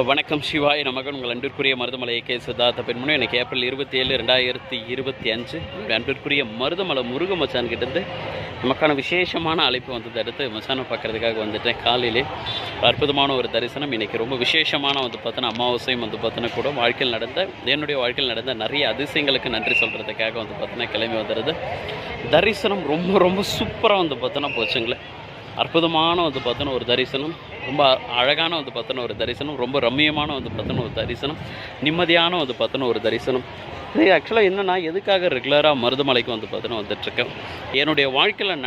வணக்கம் சிவாய நமகன். உங்கள் அன்பிற்குரிய மருதமலை கே சித்தார்த்த பெண்மணி. எனக்கு ஏப்ரல் 27, 2025 அன்பிற்குரிய மருதமலை முருக மச்சான் கிட்டேருந்து நமக்கான விசேஷமான அழைப்பு வந்ததை அடுத்து மச்சானை பார்க்குறதுக்காக வந்துட்டேன். காலையிலே அற்புதமான ஒரு தரிசனம். இன்றைக்கி ரொம்ப விசேஷமான பார்த்தோன்னா அமாவாசையும் பார்த்தோன்னா கூட என்னுடைய வாழ்க்கையில் நடந்த நிறைய அதிசயங்களுக்கு நன்றி சொல்கிறதுக்காக பார்த்தோன்னா கிளம்பி வந்துடுது. தரிசனம் ரொம்ப ரொம்ப சூப்பராக பார்த்தோன்னா போச்சுங்களேன். அற்புதமான பார்த்தோன்னா ஒரு தரிசனம், ரொம்ப அழகான பார்த்தோன்னா ஒரு தரிசனம், ரொம்ப ரம்மியமான பார்த்தோன்னா ஒரு தரிசனம், நிம்மதியான பார்த்தோன்னா ஒரு தரிசனம். இது ஆக்சுவலாக என்னென்னா, எதுக்காக ரெகுலராக மருதமலைக்கு பார்த்தோன்னா வந்துட்டுருக்கேன். என்னுடைய வாழ்க்கையில்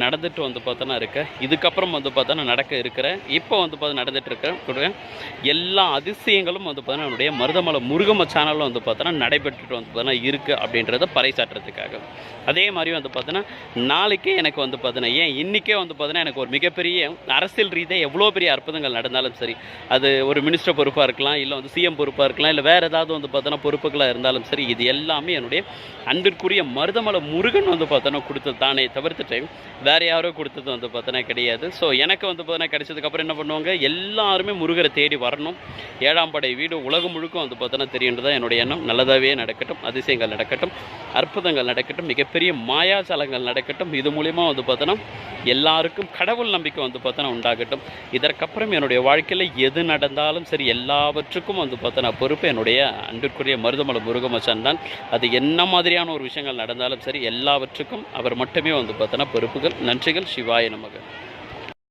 நடந்துட்டு பார்த்தோன்னா இருக்கேன். இதுக்கப்புறம் பார்த்தோன்னா நடக்க இருக்கிறேன். இப்போ பார்த்தா நடந்துகிட்ருக்கேன் கூட எல்லா அதிசயங்களும் பார்த்தோன்னா என்னுடைய மருதமலை முருகம சேனலில் பார்த்தோன்னா நடைபெற்றுட்டு பார்த்தோன்னா இருக்குது அப்படின்றத பறைசாற்றுறதுக்காக. அதே மாதிரி பார்த்தோன்னா நாளைக்கே எனக்கு பார்த்தோன்னா ஏன் இன்றைக்கே பார்த்தோன்னா எனக்கு ஒரு மிகப்பெரிய அரசியல் ரீதியாக எவ்வளோ பெரிய அற்புதங்கள் நடந்தாலும் சரி, அது ஒரு மினிஸ்டர் பொறுப்பாக இருக்கலாம், இல்லை சிஎம் பொறுப்பாக இருக்கலாம், இல்லை வேறு ஏதாவது பார்த்தோன்னா பொறுப்புகளாக இருந்தாலும் சரி, இது எல்லாமே என்னுடைய அன்பிற்குரிய மருதமலை முருகன் பார்த்தோன்னா கொடுத்தது தானே தவிர்த்துட்டு வேறு யாரோ கொடுத்தது பார்த்தோன்னா கிடையாது. ஸோ எனக்கு பார்த்தோன்னா கிடைச்சதுக்கப்புறம் என்ன பண்ணுவாங்க, எல்லாருமே முருகரை தேடி வரணும். 7ஆம் படை வீடு உலகம் முழுக்க பார்த்தோன்னா தெரியுன்றதான் என்னுடைய எண்ணம். நல்லதாகவே நடக்கட்டும், அதிசயங்கள் நடக்கட்டும், அற்புதங்கள் நடக்கட்டும், மிகப்பெரிய மாயாஜாலங்கள் நடக்கட்டும். இது மூலிமா பார்த்தோன்னா எல்லாருக்கும் கடவுள் நம்பிக்கை பார்த்தோன்னா உண்டாகட்டும். இதற்கப்புறம் என்னுடைய வாழ்க்கையில் எது நடந்தாலும் சரி, எல்லாவற்றுக்கும் பார்த்தோன்னா பொறுப்பு என்னுடைய அன்பிற்குரிய மருதமலை முருகமச்சான் தான். அது என்ன மாதிரியான ஒரு விஷயங்கள் நடந்தாலும் சரி, எல்லாவற்றுக்கும் அவர் மட்டுமே பார்த்தோன்னா பொறுப்புகள். நன்றிகள். சிவாய நமக.